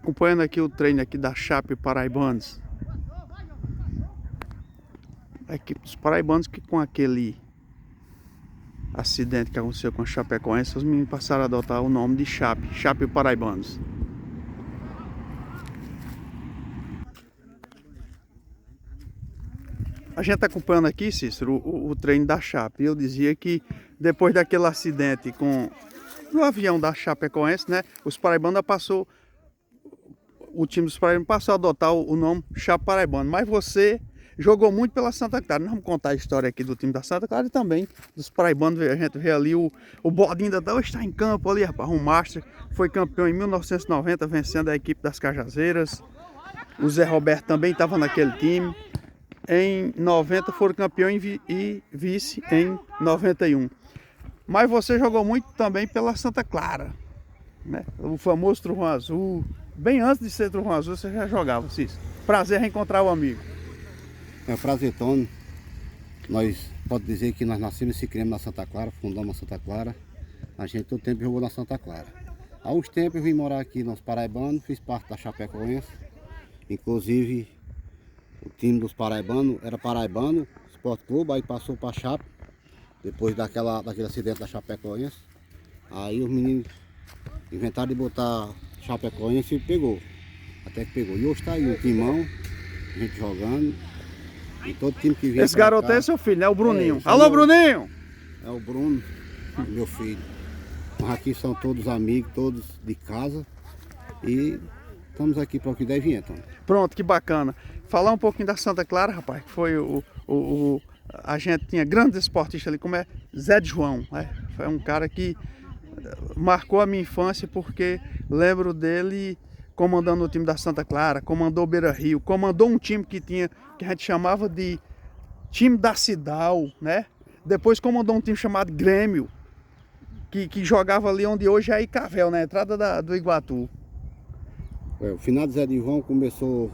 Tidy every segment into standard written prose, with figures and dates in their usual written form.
Acompanhando aqui o treino aqui da Chape Paraibanos. A equipe dos Paraibanos que com aquele acidente que aconteceu com a Chapecoense, os meninos passaram a adotar o nome de Chape Paraibanos. A gente está acompanhando aqui, Cícero, o treino da Chape. Eu dizia que depois daquele acidente com o avião da Chapecoense, né, os Paraibanos passou, o time dos Paraibanos passou a adotar o nome Chape Paraibano. Mas você jogou muito pela Santa Clara. Nós vamos contar a história aqui do time da Santa Clara e também dos Paraibanos. A gente vê ali o Bodinho ainda hoje está em campo ali, rapaz, um Master. Foi campeão em 1990, vencendo a equipe das Cajazeiras. O Zé Roberto também estava naquele time. Em 90 foram campeão e vice em 91. Mas você jogou muito também pela Santa Clara, né? O famoso Trovão Azul. Bem antes de ser Trovão Azul, você já jogava, Cícero. Prazer reencontrar o amigo. É um prazer, Tony. Nós podemos dizer que nós nascemos e se criamos na Santa Clara, fundamos a Santa Clara. A gente todo tempo jogou na Santa Clara. Há uns tempos eu vim morar aqui nos Paraibanos, fiz parte da Chapecoense. Inclusive, o time dos Paraibanos era Paraibano Esporte Clube, aí passou para a Chape, depois daquele acidente da Chapecoense. Aí os meninos inventaram de botar Chapecoense e pegou. Até que pegou. E hoje está aí um timão, a gente jogando. E todo time que vem. Esse garoto é seu filho, né? O Bruninho. É, Alô, Bruninho! É o Bruno, meu filho. Mas aqui são todos amigos, todos de casa. E estamos aqui para o que deve vir, então. Pronto, que bacana. Falar um pouquinho da Santa Clara, rapaz, que foi a gente tinha grandes esportistas ali, como é Zé de João, né? Foi um cara que marcou a minha infância porque lembro dele comandando o time da Santa Clara, comandou o Beira Rio, comandou um time que a gente chamava de time da Cidal, né? Depois comandou um time chamado Grêmio, que jogava ali onde hoje é Icavel, na entrada do Iguatu. O finado Zé de João começou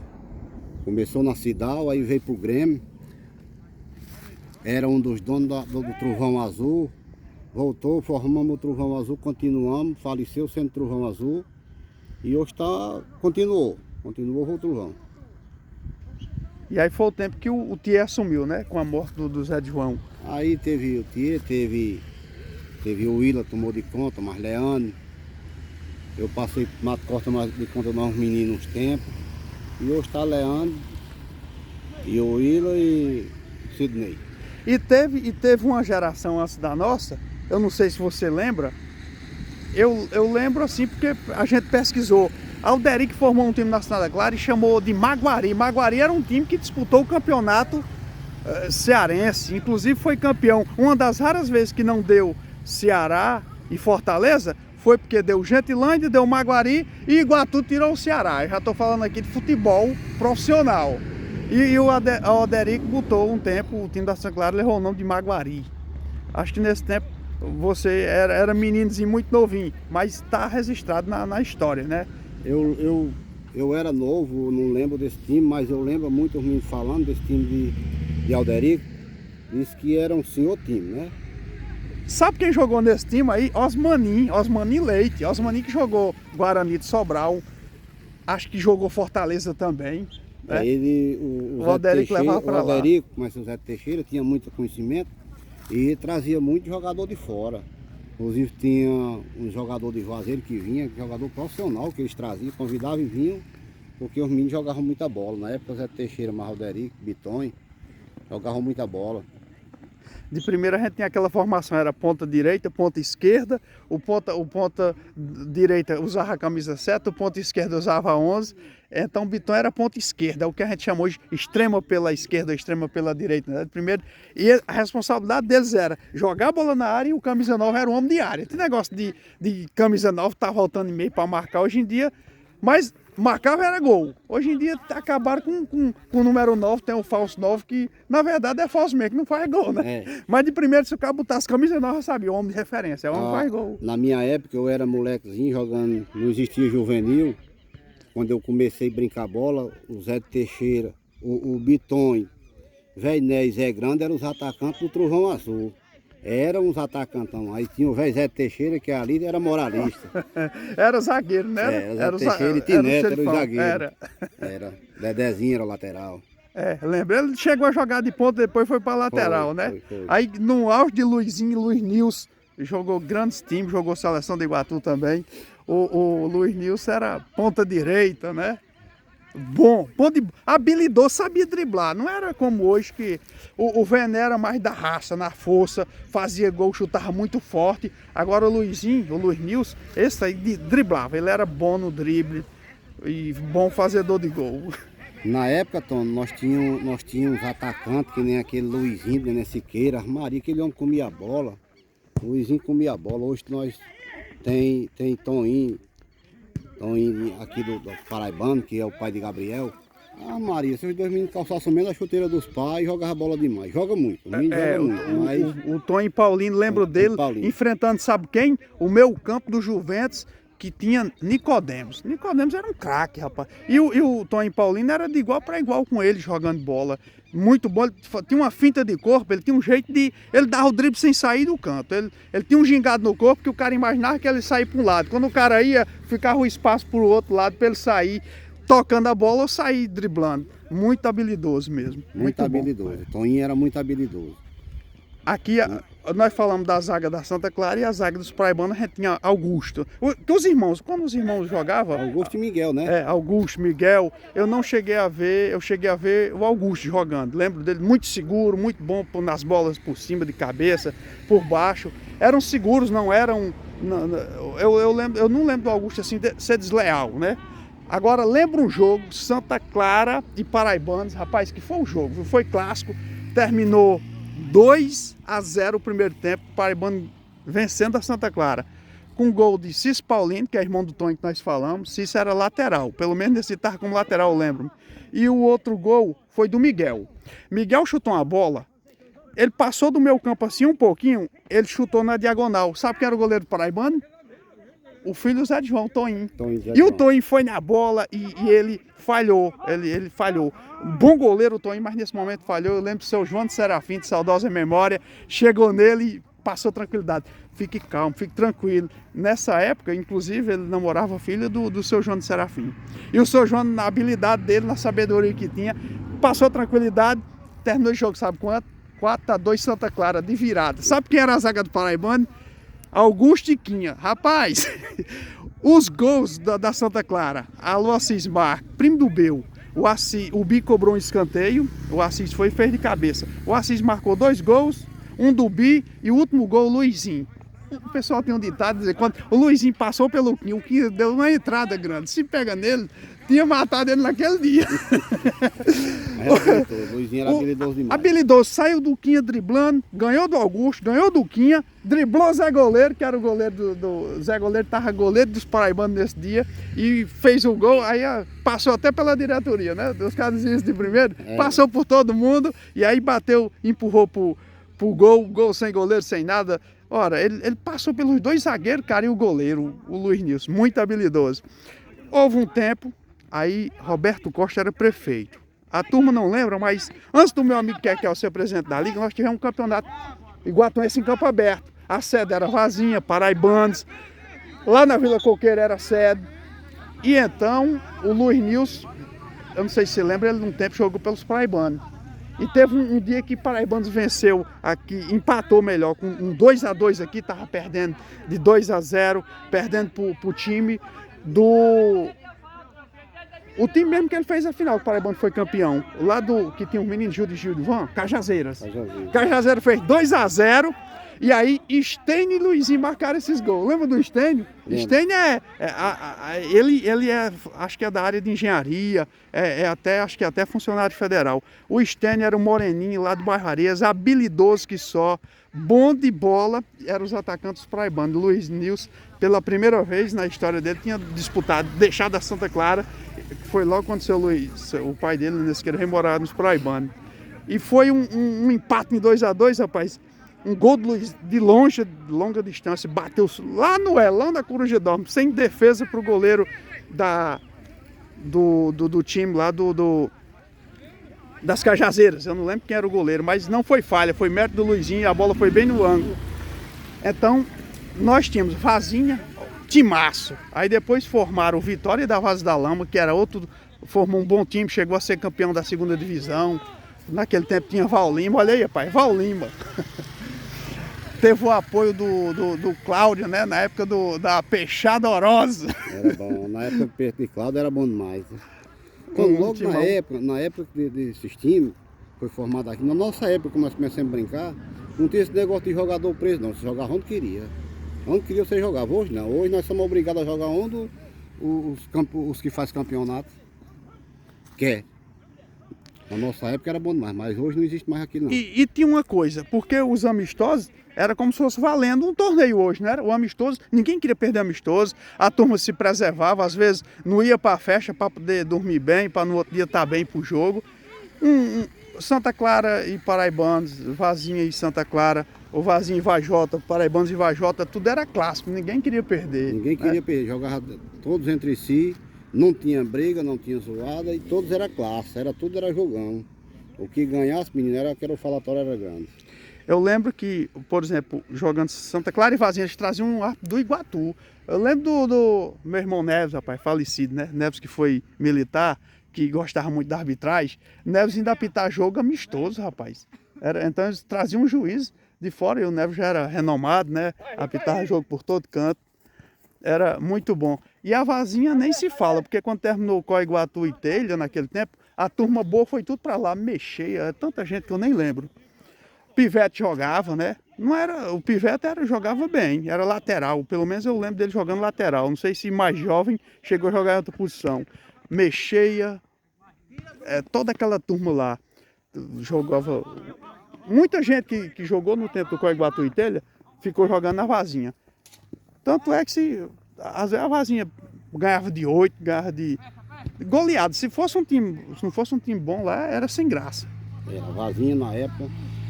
na Cidal, aí veio pro Grêmio. Era um dos donos do Trovão Azul. Voltou, formamos o Trovão Azul, continuamos, faleceu sendo Trovão Azul. E hoje continuou o Trovão. E aí foi o tempo que o Thier assumiu, né? Com a morte do Zé de João. Aí teve o Thier, teve o Willa, tomou de conta, mas Leandro. Eu passei Mato Costa de conta de uns meninos uns tempos. E hoje está Leandro, e o Willa e Sidney. E teve uma geração antes da nossa, eu não sei se você lembra, eu lembro assim porque a gente pesquisou. Alderic formou um time na Santa Clara e chamou de Maguari. Maguari era um time que disputou o campeonato cearense, inclusive foi campeão. Uma das raras vezes que não deu Ceará e Fortaleza foi porque deu Gentilândia, deu Maguari e Iguatu tirou o Ceará. Eu já estou falando aqui de futebol profissional. E o Alderic botou um tempo, o time da Santa Clara levou o nome de Maguari. Acho que nesse tempo você era meninozinho muito novinho, mas está registrado na história, né? Eu era novo, não lembro desse time, mas eu lembro muito os meninos falando desse time de Alderic. Disse que era um senhor time, né? Sabe quem jogou nesse time aí? Osmanin Leite. Osmanin que jogou Guarani de Sobral. Acho que jogou Fortaleza também. Né? O Alderic levava para lá. O Alderic, mas o Zé Teixeira tinha muito conhecimento e trazia muito jogador de fora. Inclusive tinha um jogador de Juazeiro que vinha, jogador profissional que eles traziam, convidavam e vinham, porque os meninos jogavam muita bola. Na época o Zé Teixeira, mas Alderic, Bitonho, jogavam muita bola. De primeira a gente tinha aquela formação, era ponta direita, ponta esquerda, o ponta direita usava a camisa 7, o ponta esquerda usava a 11, então o Biton era ponta esquerda, é o que a gente chamou de extrema pela esquerda, extrema pela direita, né? Primeiro, e a responsabilidade deles era jogar a bola na área e o camisa 9 era o homem de área. Esse negócio de camisa 9 tá voltando em meio para marcar hoje em dia, mas marcava era gol. Hoje em dia acabaram com o número 9, tem o falso 9, que na verdade é falso mesmo, que não faz gol, né? É. Mas de primeiro, se o cara botasse camisa 9, eu sabia, o homem de referência, o homem faz gol. Na minha época eu era molequezinho jogando, não existia juvenil. Quando eu comecei a brincar bola, o Zé Teixeira, o Bitonho, Velho Né e Zé Grande eram os atacantes do Trovão Azul. Era uns atacantão. Aí tinha o velho Zé Teixeira, que ali era moralista. Era zagueiro, né? Era Zé Teixeira e Tineto, era o zagueiro. Era. Era. Dedezinho era o lateral. Lembra? Ele chegou a jogar de ponta, depois foi para lateral, né? Foi. Aí no auge de Luizinho e Luiz Nilson, jogou grandes times, jogou seleção de Iguatu também. O Luiz Nilson era ponta direita, né? Bom, habilidoso, sabia driblar. Não era como hoje que o Vené era mais da raça, na força, fazia gol, chutava muito forte. Agora o Luiz Nilson, esse aí driblava. Ele era bom no drible e bom fazedor de gol. Na época, Tom, nós tínhamos atacantes, que nem aquele Luizinho, Nenê Siqueira, Maria, aquele homem comia a bola. O Luizinho comia a bola. Hoje nós tem Toninho aqui do Paraibano, que é o pai de Gabriel. Ah, Maria, se os dois meninos calçassem menos a chuteira dos pais, jogava bola demais. Joga muito, o menino joga muito. Mas o Toninho Paulino, lembro dele, enfrentando, sabe quem? O meu campo do Juventus, que tinha Nicodemos. Nicodemos era um craque, rapaz. E o Toninho Paulino era de igual para igual com ele, jogando bola. Muito bom, ele tinha uma finta de corpo, ele tinha um jeito de... Ele dava o drible sem sair do canto. Ele tinha um gingado no corpo que o cara imaginava que ele saía para um lado. Quando o cara ia, ficava o espaço para o outro lado para ele sair tocando a bola ou sair driblando. Muito habilidoso mesmo. Muito habilidoso. Bom. Toninho era muito habilidoso. Aqui nós falamos da zaga da Santa Clara e a zaga dos Paraibanos, a gente tinha Augusto. Quando os irmãos jogavam... Augusto e Miguel, né? Augusto, Miguel. Eu cheguei a ver o Augusto jogando. Lembro dele muito seguro, muito bom nas bolas por cima, de cabeça, por baixo. Eram seguros, não eram... Eu não lembro do Augusto assim ser desleal, né? Agora, lembro um jogo, Santa Clara e Paraibanos, rapaz, que foi um jogo, foi clássico, terminou 2-0 o primeiro tempo, o Paraibano vencendo a Santa Clara. Com gol de Cício Paulino, que é irmão do Tonho que nós falamos. Cício era lateral, pelo menos esse estava como lateral, eu lembro. E o outro gol foi do Miguel. Miguel chutou uma bola, ele passou do meu campo assim um pouquinho, ele chutou na diagonal. Sabe quem era o goleiro do Paraibano? O filho do Zé de João, Toninho. E o Toninho foi na bola e ele falhou. Ele falhou. Bom goleiro o Toninho, mas nesse momento falhou. Eu lembro do seu João de Serafim, de saudosa memória. Chegou nele e passou tranquilidade. Fique calmo, fique tranquilo. Nessa época, inclusive, ele namorava a filha do seu João de Serafim. E o seu João, na habilidade dele, na sabedoria que tinha, passou tranquilidade. Terminou o jogo, sabe quanto? 4-2 Santa Clara, de virada. Sabe quem era a zaga do Paraibano? Augusto e Quinha. Rapaz, os gols da Santa Clara, alô Assis Marco, primo do Bel, o Bi cobrou um escanteio, o Assis foi e fez de cabeça. O Assis marcou 2 gols, um do Bi e o último gol, o Luizinho. O pessoal tem um ditado, dizer, quando o Luizinho passou pelo Quinha, o Quinha deu uma entrada grande. Se pega nele, tinha matado ele naquele dia. O Luizinho era habilidoso demais. Habilidoso, saiu do Quinha driblando, ganhou do Augusto, ganhou do Quinha, driblou o Zé Goleiro, que era o goleiro Zé Goleiro, estava goleiro dos Paraibanos nesse dia, e fez o gol, aí passou até pela diretoria, né? Os caras diziam isso de primeiro, passou por todo mundo, e aí bateu, empurrou pro gol sem goleiro, sem nada. Ora, ele passou pelos 2 zagueiros, cara, e o goleiro, o Luiz Nilson, muito habilidoso. Houve um tempo, aí Roberto Costa era prefeito. A turma não lembra, mas antes do meu amigo Kekel ser presidente da Liga, nós tivemos um campeonato iguatuense em campo aberto. A sede era Vazinha, Paraibanos. Lá na Vila Coqueira era sede. E então, o Luiz Nilson, eu não sei se você lembra, ele num tempo jogou pelos Paraibanos. E teve um dia que Paraibanos venceu aqui, empatou melhor, com um 2-2 aqui, estava perdendo de 2-0, perdendo para o time do... O time mesmo que ele fez a final, o Paraibano foi campeão. Lá que tinha o menino Gildivan, Cajazeiras. Cajazeiras fez 2-0. E aí, Estênio e Luizinho marcaram esses gols. Lembra do Estênio? Estênio ele é, acho que é da área de engenharia, acho que é até funcionário federal. O Estênio era um moreninho lá do bairro Areias, habilidoso que só, bom de bola, eram os atacantes paraibanos. Luiz Nilson, pela primeira vez na história dele, tinha disputado, deixado a Santa Clara, foi logo quando o pai dele, nesse que ele remorar nos Paraibanos. E foi um empate em 2-2, rapaz. Um gol do Luiz de longa distância, bateu lá no elão da Corujidorme, sem defesa para o goleiro do time lá das Cajazeiras. Eu não lembro quem era o goleiro, mas não foi falha, foi mérito do Luizinho, a bola foi bem no ângulo. Então, nós tínhamos Vazinha, timaço. Aí depois formaram o Vitória da Vaz da Lama, que era outro, formou um bom time, chegou a ser campeão da segunda divisão. Naquele tempo tinha Val Lima, olha aí, rapaz, Val Lima. Teve o apoio do Cláudio, né? Na época da Peixada Orosa. Era bom, na época de Cláudio era bom demais. Então, logo na época desses times, foi formado aqui, na nossa época, como nós começamos a brincar, não tinha esse negócio de jogador preso não, você jogava onde queria. Onde queria você jogava, hoje não. Hoje nós somos obrigados a jogar onde os que fazem campeonato quer. Na nossa época era bom demais, mas hoje não existe mais aquilo não. E tinha uma coisa, porque os amistosos era como se fosse valendo um torneio hoje, né? O amistoso, ninguém queria perder amistoso, a turma se preservava, às vezes não ia para a festa para poder dormir bem, para no outro dia estar bem para o jogo. Santa Clara e Paraibanos, Vazinha e Santa Clara, o Vazinha e Vajota, Paraibanos e Vajota, tudo era clássico, ninguém queria perder. Ninguém queria perder, jogava todos entre si, não tinha briga, não tinha zoada e todos era classe, tudo era jogão. O que ganhasse, menino, era que o falatório era grande. Eu lembro que, por exemplo, jogando Santa Clara e Vazinha, eles traziam um árbitro do Iguatu. Eu lembro do meu irmão Neves, rapaz, falecido, né? Neves que foi militar, que gostava muito da arbitragem. Neves ainda apitar jogo amistoso, rapaz. Então eles traziam um juiz de fora e o Neves já era renomado, né? Apitava jogo por todo canto. Era muito bom. E a Vazinha nem se fala, porque quando terminou o Coi, Iguatu e Telha, naquele tempo, a turma boa foi tudo para lá, mexia, tanta gente que eu nem lembro. Pivete jogava, né? Não era, o Pivete jogava bem, era lateral. Pelo menos eu lembro dele jogando lateral. Não sei se mais jovem chegou a jogar em outra posição. Mexia, toda aquela turma lá jogava. Muita gente que jogou no tempo do Coi, Iguatu e Telha ficou jogando na Vazinha. Tanto é que às vezes a Vazinha ganhava de 8, ganhava de goleado. Se não fosse um time bom lá, era sem graça. A Vazinha na época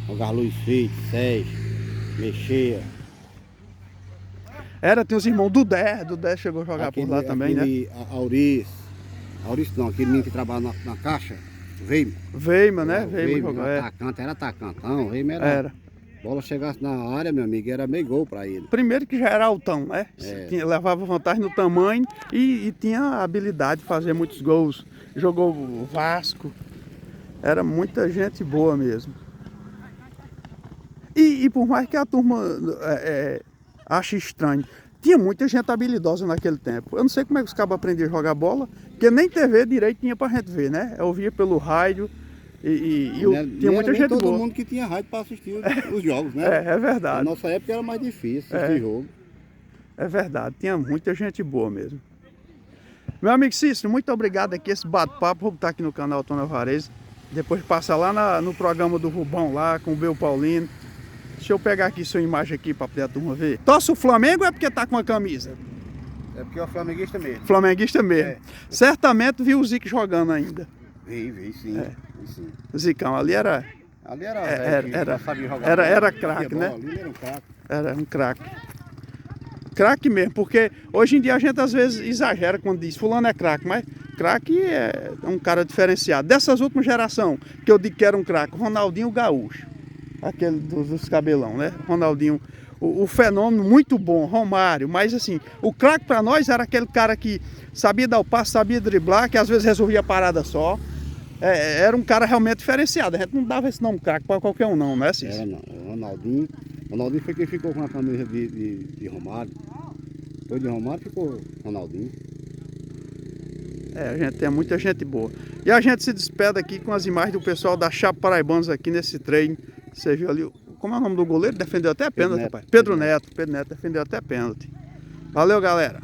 jogava Luiz Feito, Sérgio, mexia. Tem os irmãos do Dé chegou a jogar por lá também, né? Auris não, aquele menino que trabalha na caixa, Veima, né? Veima jogava. Era atacantão, Veima era. Bola chegasse na área, meu amigo, era meio gol para ele. Primeiro que já era altão, né? Levava vantagem no tamanho e tinha a habilidade de fazer muitos gols. Jogou o Vasco, era muita gente boa mesmo. E por mais que a turma ache estranho, tinha muita gente habilidosa naquele tempo. Eu não sei como é que os cabos aprendiam a jogar bola, porque nem TV direito tinha pra gente ver, né? Eu via pelo rádio tinha muita gente boa. Todo mundo que tinha rádio para assistir os jogos, né? É verdade. Na nossa época era mais difícil assistir jogo. É verdade, tinha muita gente boa mesmo. Meu amigo Cícero, muito obrigado aqui, esse bate-papo. Vou botar aqui no canal Antônio Alvarez. Depois passa lá no programa do Rubão, lá com o Bel Paulino. Deixa eu pegar aqui sua imagem aqui para poder a turma ver. Torce o Flamengo ou é porque tá com a camisa? É porque é o flamenguista mesmo. Flamenguista mesmo. Certamente viu o Zico jogando ainda. Vi, sim. Sim. Zicão, ali era craque, né? Ali era um craque. Era um craque. Craque mesmo, porque hoje em dia a gente às vezes exagera quando diz fulano é craque, mas craque é um cara diferenciado. Dessas últimas gerações, que eu digo que era um craque, Ronaldinho Gaúcho, aquele dos cabelão, né? Ronaldinho, o fenômeno muito bom, Romário, mas assim, o craque para nós era aquele cara que sabia dar o passe, sabia driblar, que às vezes resolvia a parada só. Era um cara realmente diferenciado, a gente não dava esse nome craque para qualquer um não, né, Cícero? Era não, o Ronaldinho foi quem ficou com a camisa de Romário. Foi de Romário, ficou Ronaldinho. A gente tem muita gente boa. E a gente se despede aqui com as imagens do pessoal da Chape Paraibanos aqui nesse treino. Você viu ali, como é o nome do goleiro? Defendeu até pênalti, rapaz. Pedro Neto defendeu até pênalti. Valeu, galera.